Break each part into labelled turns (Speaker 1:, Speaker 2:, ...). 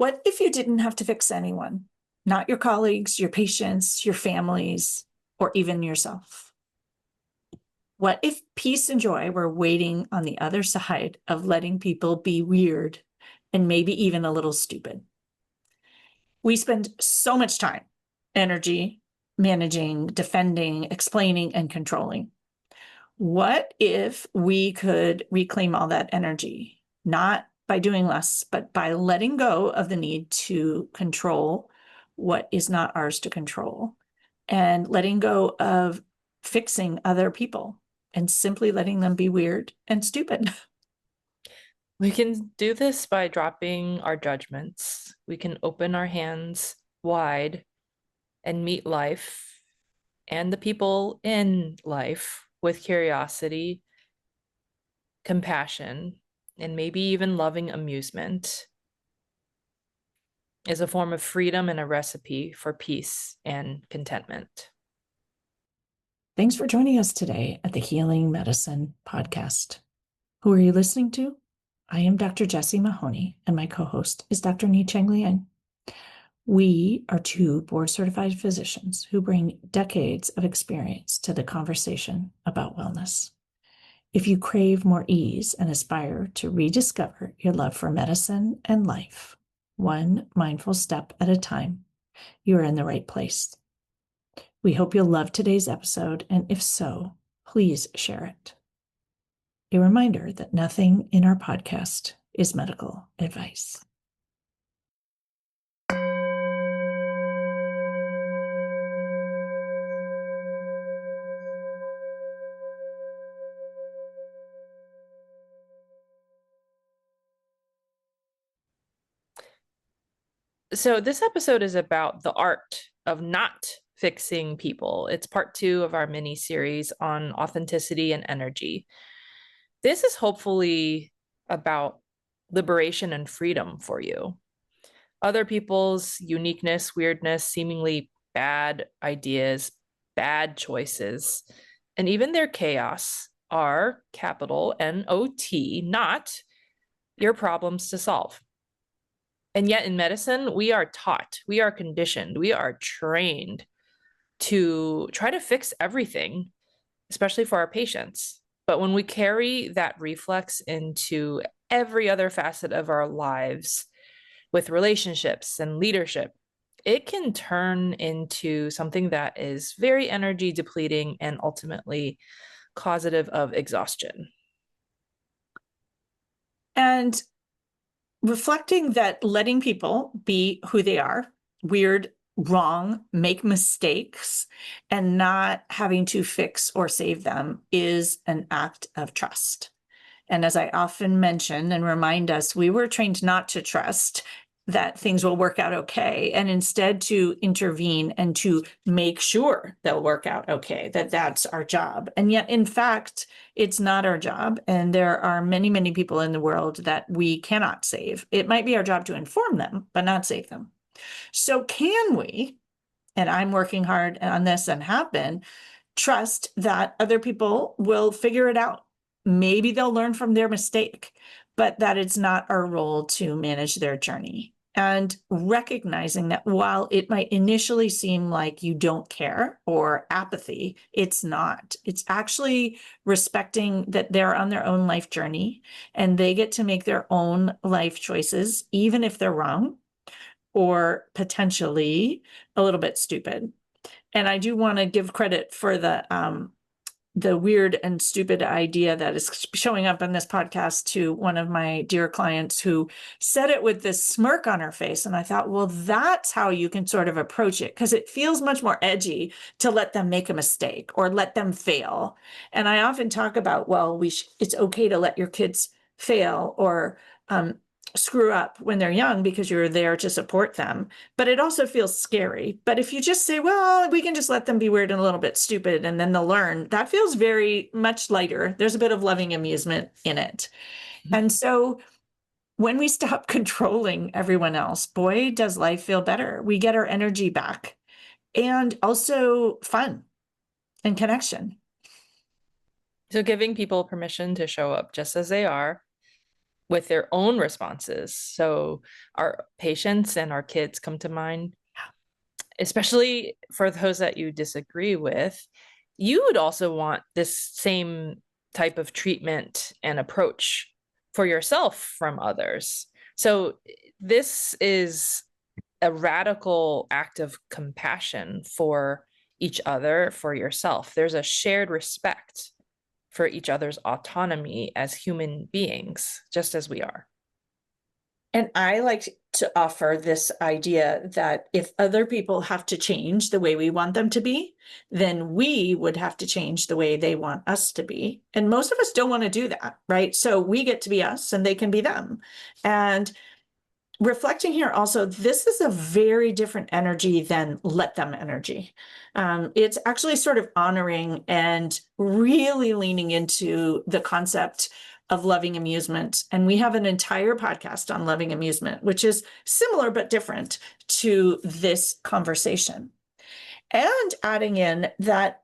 Speaker 1: What if you didn't have to fix anyone? Not your colleagues, your patients, your families, or even yourself? What if peace and joy were waiting on the other side of letting people be weird and maybe even a little stupid? We spend so much time, energy, managing, defending, explaining, and controlling. What if we could reclaim all that energy, not by doing less, but by letting go of the need to control what is not ours to control, and letting go of fixing other people and simply letting them be weird and stupid?
Speaker 2: We can do this by dropping our judgments. We can open our hands wide and meet life and the people in life with curiosity, compassion, and maybe even loving amusement is a form of freedom and a recipe for peace and contentment.
Speaker 1: Thanks for joining us today at the Healing Medicine Podcast. Who are you listening to? I am Dr. Jessie Mahoney, and my co-host is Dr. Ni-Cheng Liang. We are two board-certified physicians who bring decades of experience to the conversation about wellness. If you crave more ease and aspire to rediscover your love for medicine and life, one mindful step at a time, you are in the right place. We hope you'll love today's episode, and if so, please share it. A reminder that nothing in our podcast is medical advice.
Speaker 2: So, this episode is about the art of not fixing people. It's part 2 of our mini series on authenticity and energy. This is hopefully about liberation and freedom for you. Other people's uniqueness, weirdness, seemingly bad ideas, bad choices, and even their chaos are capital N-O-T, not your problems to solve. And yet in medicine, we are taught, we are conditioned, we are trained to try to fix everything, especially for our patients. But when we carry that reflex into every other facet of our lives with relationships and leadership, it can turn into something that is very energy depleting and ultimately causative of exhaustion.
Speaker 1: And reflecting that letting people be who they are, weird, wrong, make mistakes, and not having to fix or save them is an act of trust. And as I often mention and remind us, we were trained not to trust that things will work out okay, and instead to intervene and to make sure they'll work out okay, that that's our job. And yet, in fact, it's not our job. And there are many, many people in the world that we cannot save. It might be our job to inform them, but not save them. So can we, and I'm working hard on this and have been, trust that other people will figure it out? Maybe they'll learn from their mistake, but that it's not our role to manage their journey. And recognizing that while it might initially seem like you don't care or apathy, it's not. It's actually respecting that they're on their own life journey and they get to make their own life choices, even if they're wrong or potentially a little bit stupid. And I do want to give credit for the weird and stupid idea that is showing up in this podcast to one of my dear clients who said it with this smirk on her face. And I thought, well, that's how you can sort of approach it, because it feels much more edgy to let them make a mistake or let them fail. And I often talk about, well, it's okay to let your kids fail or screw up when they're young because you're there to support them, but it also feels scary. But if you just say, well, we can just let them be weird and a little bit stupid and then they'll learn, that feels very much lighter. There's a bit of loving amusement in it. Mm-hmm. And so when we stop controlling everyone else, boy, does life feel better. We get our energy back and also fun and connection.
Speaker 2: So giving people permission to show up just as they are with their own responses. So our patients and our kids come to mind, especially for those that you disagree with. You would also want this same type of treatment and approach for yourself from others. So this is a radical act of compassion for each other, for yourself. There's a shared respect for each other's autonomy as human beings, just as we are.
Speaker 1: And I like to offer this idea that if other people have to change the way we want them to be, then we would have to change the way they want us to be. And most of us don't want to do that, right? So we get to be us and they can be them. And reflecting here also, this is a very different energy than let them energy. It's actually sort of honoring and really leaning into the concept of loving amusement. And we have an entire podcast on loving amusement, which is similar but different to this conversation. And adding in that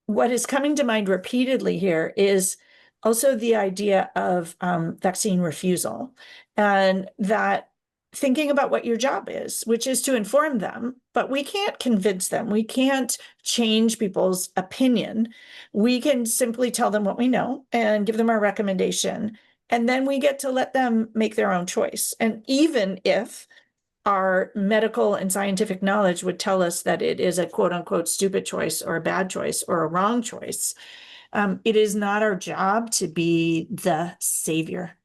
Speaker 1: what is coming to mind repeatedly here is also the idea of vaccine refusal, and that thinking about what your job is, which is to inform them, but we can't convince them. We can't change people's opinion. We can simply tell them what we know and give them our recommendation. And then we get to let them make their own choice. And even if our medical and scientific knowledge would tell us that it is a quote unquote stupid choice or a bad choice or a wrong choice, it is not our job to be the savior.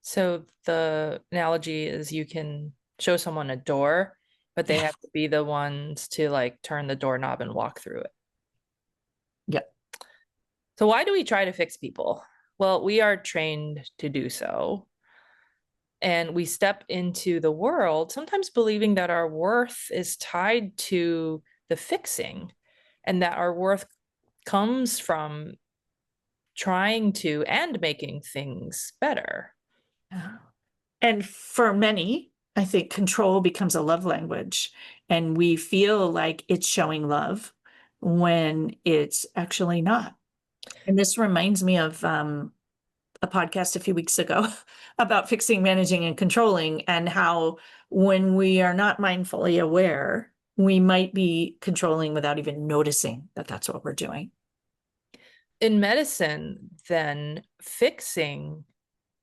Speaker 2: So the analogy is you can show someone a door, but they have to be the ones to like turn the doorknob and walk through it.
Speaker 1: Yep.
Speaker 2: So why do we try to fix people? Well, we are trained to do so. And we step into the world sometimes believing that our worth is tied to the fixing, and that our worth comes from trying to and making things better.
Speaker 1: And for many, I think control becomes a love language, and we feel like it's showing love when it's actually not. And this reminds me of a podcast a few weeks ago about fixing, managing, and controlling, and how when we are not mindfully aware, we might be controlling without even noticing that that's what we're doing.
Speaker 2: In medicine, then, fixing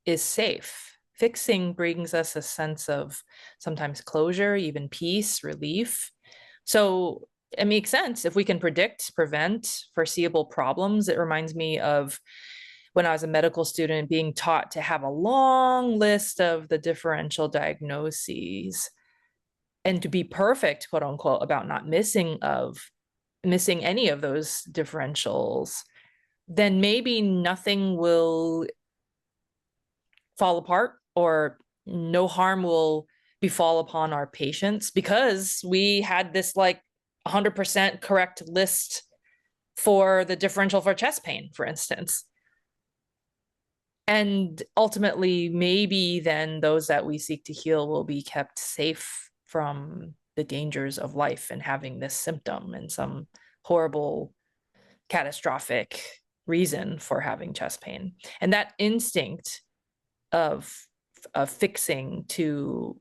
Speaker 2: is safe. Fixing brings us a sense of sometimes closure, even peace, relief. So it makes sense if we can predict, prevent foreseeable problems. It reminds me of when I was a medical student being taught to have a long list of the differential diagnoses and to be perfect, quote unquote, about not missing any of those differentials, then maybe nothing will fall apart or no harm will befall upon our patients because we had this like 100% correct list for the differential for chest pain, for instance. And ultimately, maybe then those that we seek to heal will be kept safe from the dangers of life and having this symptom and some horrible, catastrophic reason for having chest pain. And that instinct of fixing to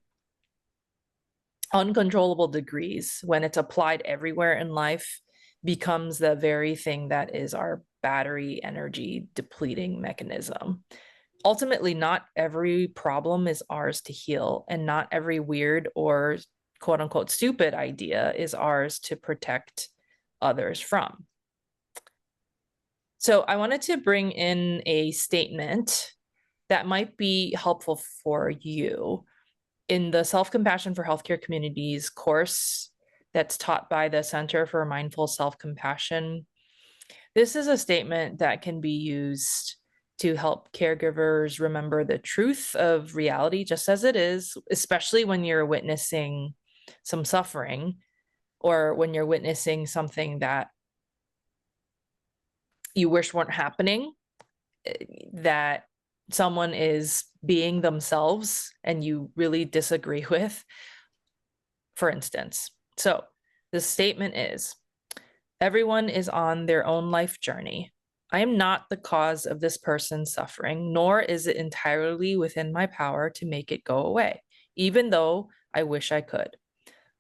Speaker 2: uncontrollable degrees, when it's applied everywhere in life, becomes the very thing that is our battery energy depleting mechanism. Ultimately, not every problem is ours to heal, and not every weird or quote unquote stupid idea is ours to protect others from. So I wanted to bring in a statement that might be helpful for you. In the Self-Compassion for Healthcare Communities course that's taught by the Center for Mindful Self-Compassion, this is a statement that can be used to help caregivers remember the truth of reality just as it is, especially when you're witnessing some suffering or when you're witnessing something that you wish weren't happening, that someone is being themselves and you really disagree with, for instance. So the statement is, everyone is on their own life journey. I am not the cause of this person's suffering, nor is it entirely within my power to make it go away, even though I wish I could.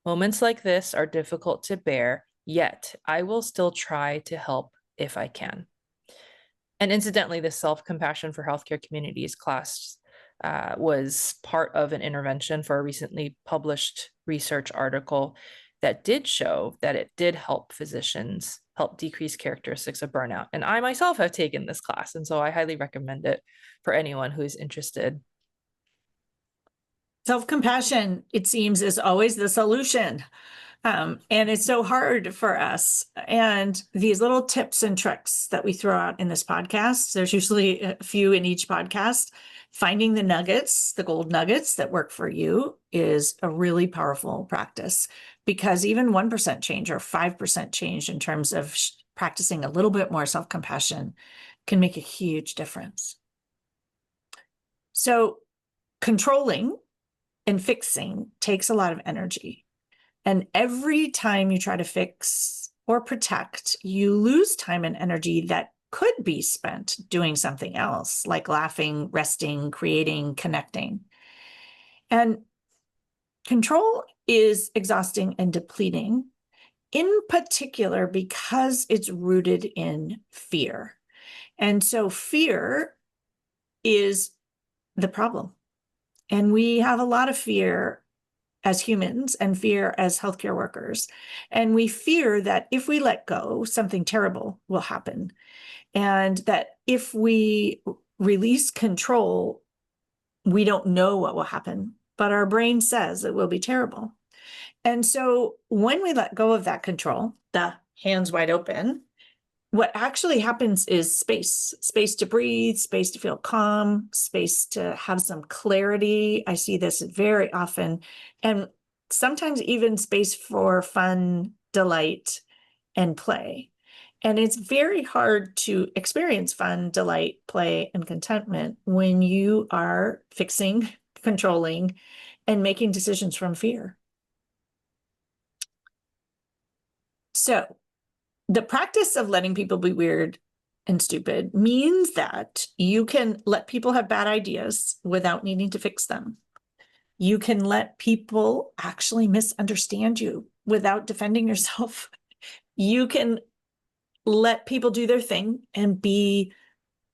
Speaker 2: Moments like this are difficult to bear, yet I will still try to help if I can. And incidentally, this self-compassion for healthcare communities class was part of an intervention for a recently published research article that did show that it did help physicians help decrease characteristics of burnout. And I myself have taken this class, and so I highly recommend it for anyone who is interested.
Speaker 1: Self-compassion, it seems, is always the solution. And it's so hard for us. And these little tips and tricks that we throw out in this podcast, there's usually a few in each podcast. Finding the nuggets, the gold nuggets that work for you is a really powerful practice, because even 1% change or 5% change in terms of practicing a little bit more self-compassion can make a huge difference. So controlling and fixing takes a lot of energy. And every time you try to fix or protect, you lose time and energy that could be spent doing something else, like laughing, resting, creating, connecting. And control is exhausting and depleting, in particular because it's rooted in fear. And so fear is the problem. And we have a lot of fear as humans and fear as healthcare workers. And we fear that if we let go, something terrible will happen. And that if we release control, we don't know what will happen, but our brain says it will be terrible. And so when we let go of that control, the hands wide open, what actually happens is space to breathe, space to feel calm, space to have some clarity. I see this very often. And sometimes even space for fun, delight, and play. And it's very hard to experience fun, delight, play, and contentment when you are fixing, controlling, and making decisions from fear. So the practice of letting people be weird and stupid means that you can let people have bad ideas without needing to fix them. You can let people actually misunderstand you without defending yourself. You can let people do their thing and be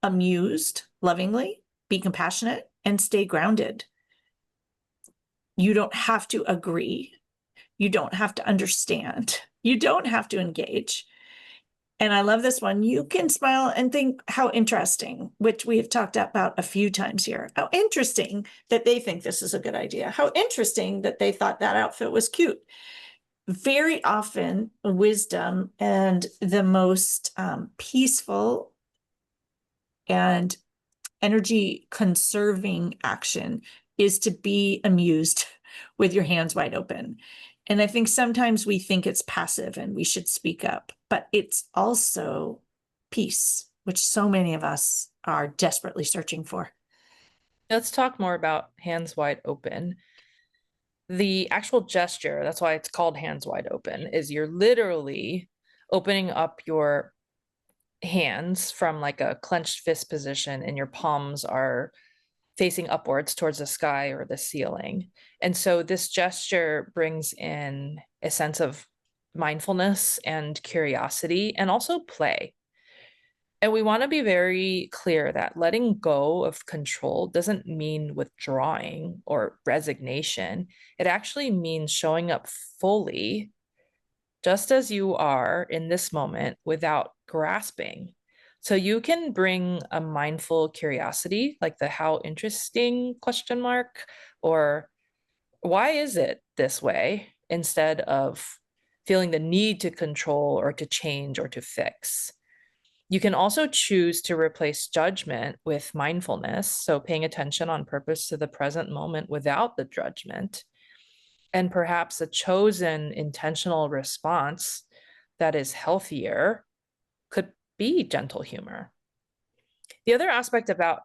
Speaker 1: amused lovingly, be compassionate, and stay grounded. You don't have to agree. You don't have to understand. You don't have to engage. And I love this one. You can smile and think, how interesting, which we have talked about a few times here. How interesting that they think this is a good idea. How interesting that they thought that outfit was cute. Very often, wisdom and the most peaceful and energy conserving action is to be amused with your hands wide open. And I think sometimes we think it's passive and we should speak up, but it's also peace, which so many of us are desperately searching for.
Speaker 2: Let's talk more about hands wide open. The actual gesture, that's why it's called hands wide open, is you're literally opening up your hands from like a clenched fist position, and your palms are facing upwards towards the sky or the ceiling. And so this gesture brings in a sense of mindfulness and curiosity and also play. And we want to be very clear that letting go of control doesn't mean withdrawing or resignation. It actually means showing up fully, just as you are in this moment, without grasping. So you can bring a mindful curiosity, like the how interesting question mark, or why is it this way, instead of feeling the need to control or to change or to fix. You can also choose to replace judgment with mindfulness, so paying attention on purpose to the present moment without the judgment. And perhaps a chosen intentional response that is healthier could be gentle humor. The other aspect about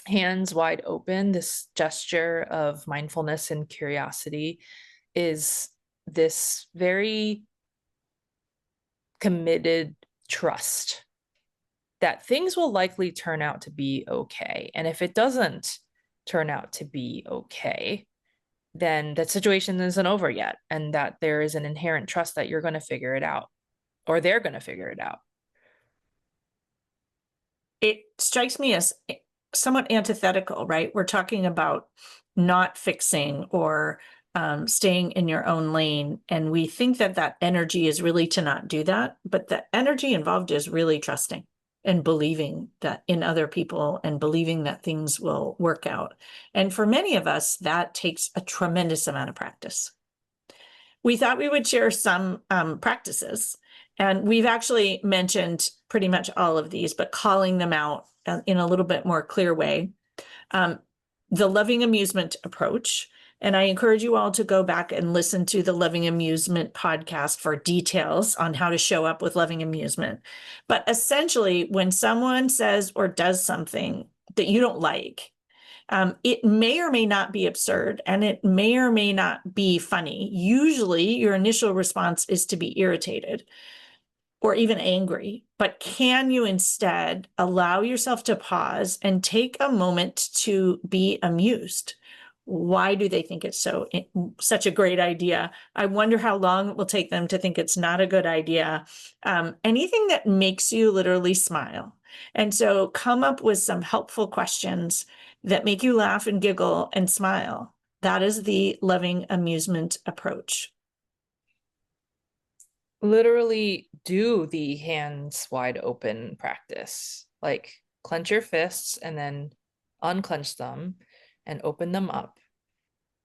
Speaker 2: hands wide open, this gesture of mindfulness and curiosity, is this very committed trust. that things will likely turn out to be okay. And if it doesn't turn out to be okay, then that situation isn't over yet, and that there is an inherent trust that you're going to figure it out, or they're going to figure it out.
Speaker 1: It strikes me as somewhat antithetical, right? We're talking about not fixing or staying in your own lane. And we think that that energy is really to not do that. But the energy involved is really trusting and believing that in other people and believing that things will work out. And for many of us, that takes a tremendous amount of practice. We thought we would share some practices, and we've actually mentioned pretty much all of these, but calling them out in a little bit more clear way. The loving amusement approach. And I encourage you all to go back and listen to the Loving Amusement podcast for details on how to show up with loving amusement. But essentially, when someone says or does something that you don't like, it may or may not be absurd, and it may or may not be funny. Usually, your initial response is to be irritated or even angry. But can you instead allow yourself to pause and take a moment to be amused? Why do they think it's such a great idea? I wonder how long it will take them to think it's not a good idea. Anything that makes you literally smile. And so come up with some helpful questions that make you laugh and giggle and smile. That is the loving amusement approach.
Speaker 2: Literally do the hands wide open practice. Like clench your fists and then unclench them and open them up,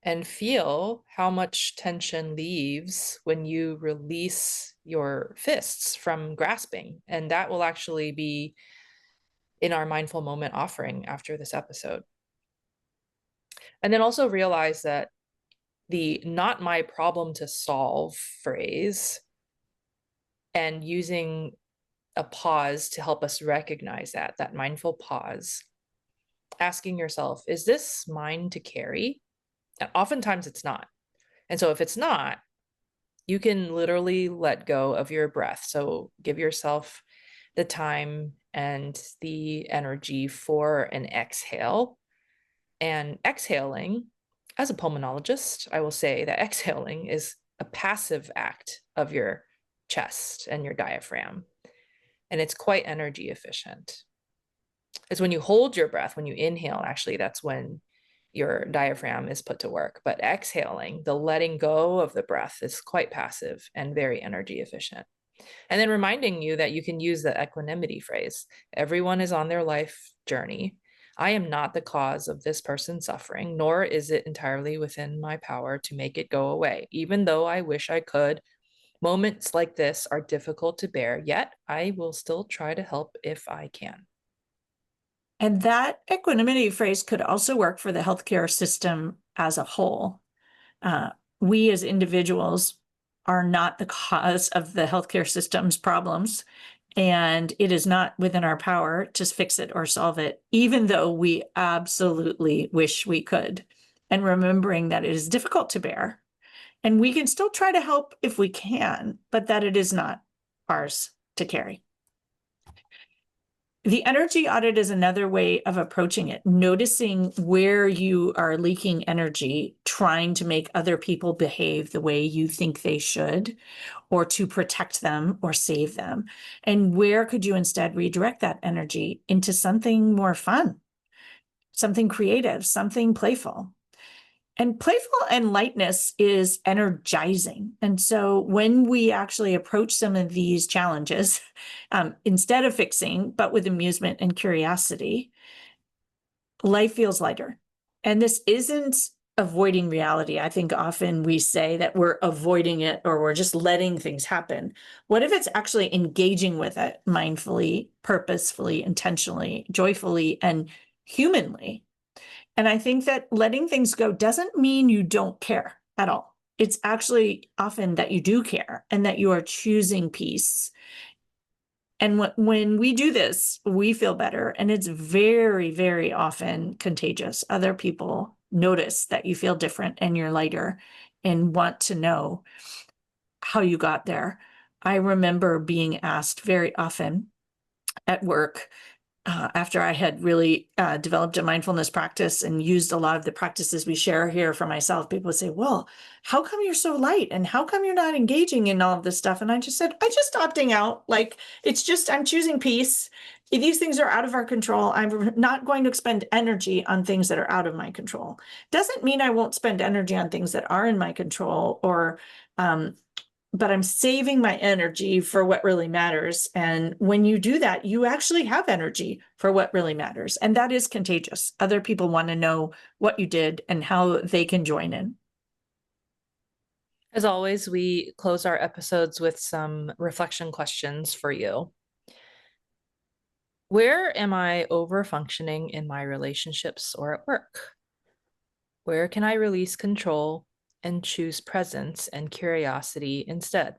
Speaker 2: and feel how much tension leaves when you release your fists from grasping. And that will actually be in our mindful moment offering after this episode. And then also realize that the "not my problem to solve" phrase, and using a pause to help us recognize that mindful pause, asking yourself, is this mine to carry? And oftentimes it's not. And so if it's not, you can literally let go of your breath. So give yourself the time and the energy for an exhale. And exhaling, as a pulmonologist, I will say that exhaling is a passive act of your chest and your diaphragm. And it's quite energy efficient. It's when you hold your breath, when you inhale, actually, that's when your diaphragm is put to work. But exhaling, the letting go of the breath, is quite passive and very energy efficient. And then reminding you that you can use the equanimity phrase. Everyone is on their life journey. I am not the cause of this person's suffering, nor is it entirely within my power to make it go away. Even though I wish I could, moments like this are difficult to bear, yet I will still try to help if I can.
Speaker 1: And that equanimity phrase could also work for the healthcare system as a whole. We as individuals are not the cause of the healthcare system's problems, and it is not within our power to fix it or solve it, even though we absolutely wish we could. And remembering that it is difficult to bear, and we can still try to help if we can, but that it is not ours to carry. The energy audit is another way of approaching it, noticing where you are leaking energy, trying to make other people behave the way you think they should, or to protect them or save them. And where could you instead redirect that energy into something more fun, something creative, something playful? And playful and lightness is energizing. And so when we actually approach some of these challenges, instead of fixing, but with amusement and curiosity, life feels lighter. And this isn't avoiding reality. I think often we say that we're avoiding it or we're just letting things happen. What if it's actually engaging with it mindfully, purposefully, intentionally, joyfully, and humanly? And I think that letting things go doesn't mean you don't care at all. It's actually often that you do care and that you are choosing peace. And when we do this, we feel better. And it's very, very often contagious. Other people notice that you feel different and you're lighter and want to know how you got there. I remember being asked very often, at work, after I had really developed a mindfulness practice and used a lot of the practices we share here for myself, people would say, well, how come you're so light? And how come you're not engaging in all of this stuff? And I just said, I just opting out. Like, it's just, I'm choosing peace. These things are out of our control. I'm not going to expend energy on things that are out of my control. Doesn't mean I won't spend energy on things that are in my control, or but I'm saving my energy for what really matters. And when you do that, you actually have energy for what really matters. And that is contagious. Other people want to know what you did and how they can join in.
Speaker 2: As always, we close our episodes with some reflection questions for you. Where am I over functioning in my relationships or at work? Where can I release control and choose presence and curiosity instead?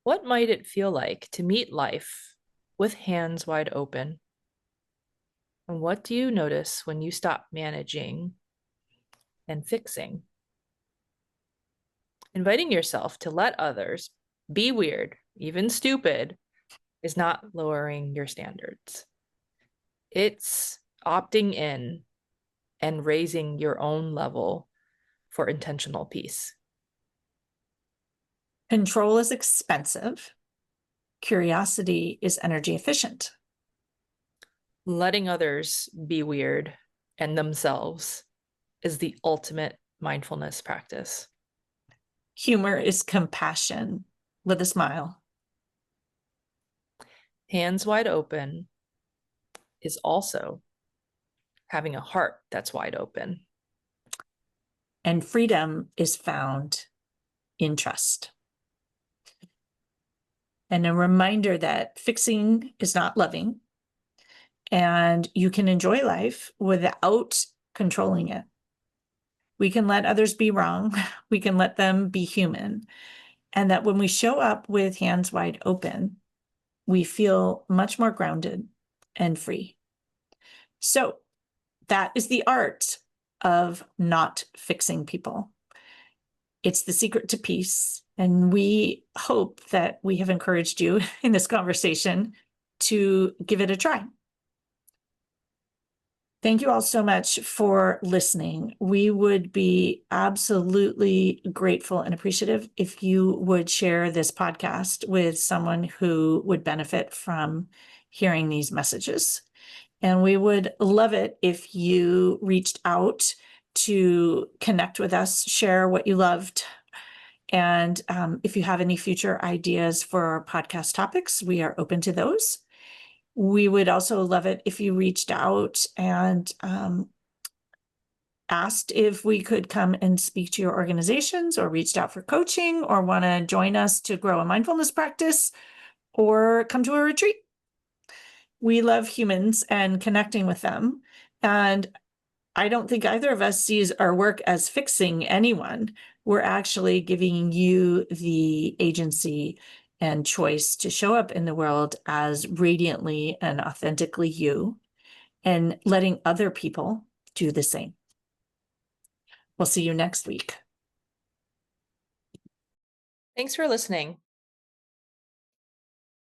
Speaker 2: What might it feel like to meet life with hands wide open? And what do you notice when you stop managing and fixing? Inviting yourself to let others be weird, even stupid, is not lowering your standards. It's opting in and raising your own level for intentional peace.
Speaker 1: Control is expensive. Curiosity is energy efficient.
Speaker 2: Letting others be weird and themselves is the ultimate mindfulness practice.
Speaker 1: Humor is compassion with a smile.
Speaker 2: Hands wide open is also having a heart that's wide open.
Speaker 1: And freedom is found in trust. And a reminder that fixing is not loving, and you can enjoy life without controlling it. We can let others be wrong. We can let them be human. And that when we show up with hands wide open, we feel much more grounded and free. So that is the art of not fixing people. It's the secret to peace. And we hope that we have encouraged you in this conversation to give it a try. Thank you all so much for listening. We would be absolutely grateful and appreciative if you would share this podcast with someone who would benefit from hearing these messages. And we would love it if you reached out to connect with us, share what you loved. And if you have any future ideas for podcast topics, we are open to those. We would also love it if you reached out and asked if we could come and speak to your organizations, or reached out for coaching, or want to join us to grow a mindfulness practice, or come to a retreat. We love humans and connecting with them. And I don't think either of us sees our work as fixing anyone. We're actually giving you the agency and choice to show up in the world as radiantly and authentically you, and letting other people do the same. We'll see you next week.
Speaker 2: Thanks for listening.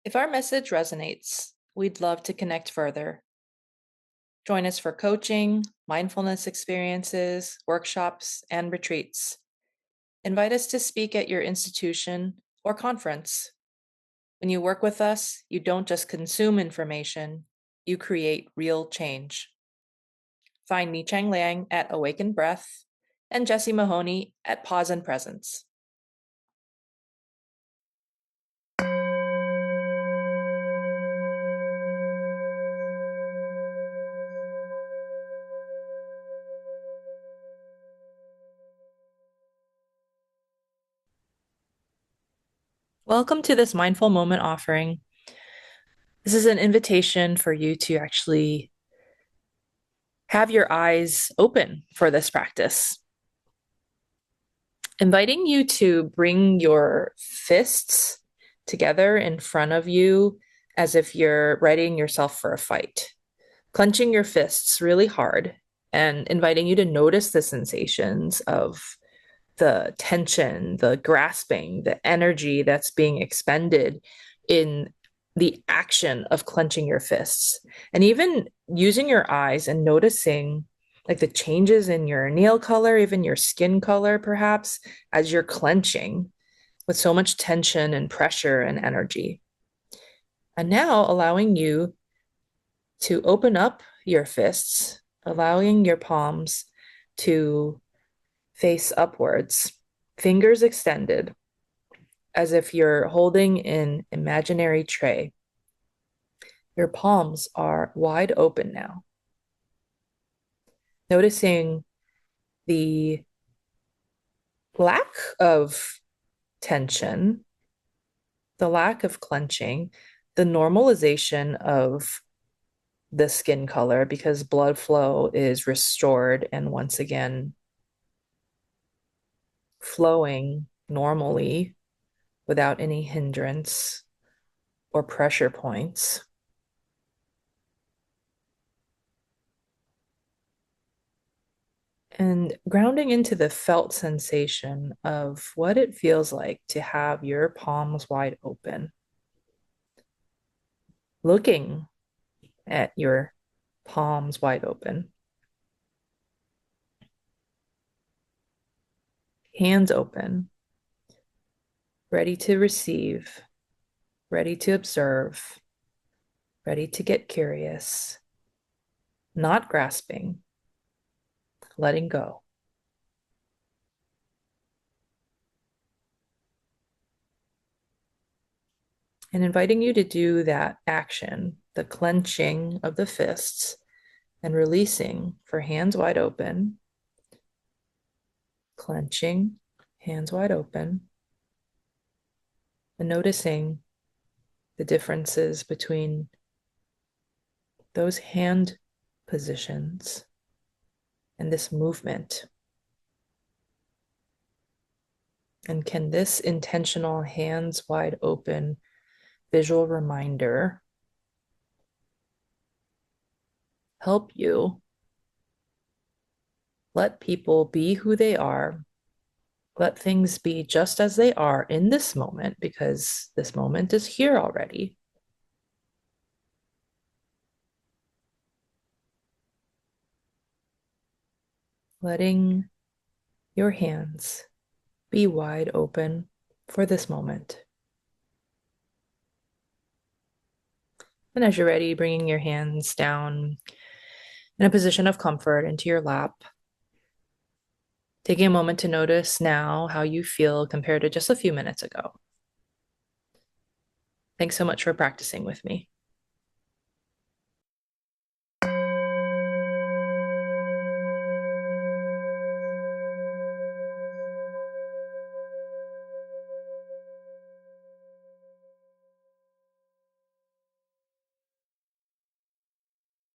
Speaker 2: If our message resonates, we'd love to connect further. Join us for coaching, mindfulness experiences, workshops, and retreats. Invite us to speak at your institution or conference. When you work with us, you don't just consume information, you create real change. Find me, Chang Liang, at Awakened Breath, and Jessie Mahoney at Pause and Presence. Welcome to this mindful moment offering. This is an invitation for you to actually have your eyes open for this practice. Inviting you to bring your fists together in front of you as if you're readying yourself for a fight. Clenching your fists really hard and inviting you to notice the sensations of the tension, the grasping, the energy that's being expended in the action of clenching your fists and even using your eyes and noticing like the changes in your nail color, even your skin color, perhaps, as you're clenching with so much tension and pressure and energy. And now allowing you to open up your fists, allowing your palms to face upwards, fingers extended, as if you're holding an imaginary tray. Your palms are wide open now. Noticing the lack of tension, the lack of clenching, the normalization of the skin color because blood flow is restored and once again flowing normally without any hindrance or pressure points. And grounding into the felt sensation of what it feels like to have your palms wide open. Looking at your palms wide open. Hands open, ready to receive, ready to observe, ready to get curious, not grasping, letting go. And inviting you to do that action, the clenching of the fists and releasing for hands wide open, clenching, hands wide open, and noticing the differences between those hand positions and this movement. And can this intentional hands wide open visual reminder help you let people be who they are, let things be just as they are in this moment, because this moment is here already. Letting your hands be wide open for this moment. And as you're ready, bringing your hands down in a position of comfort into your lap. Taking a moment to notice now how you feel compared to just a few minutes ago. Thanks so much for practicing with me.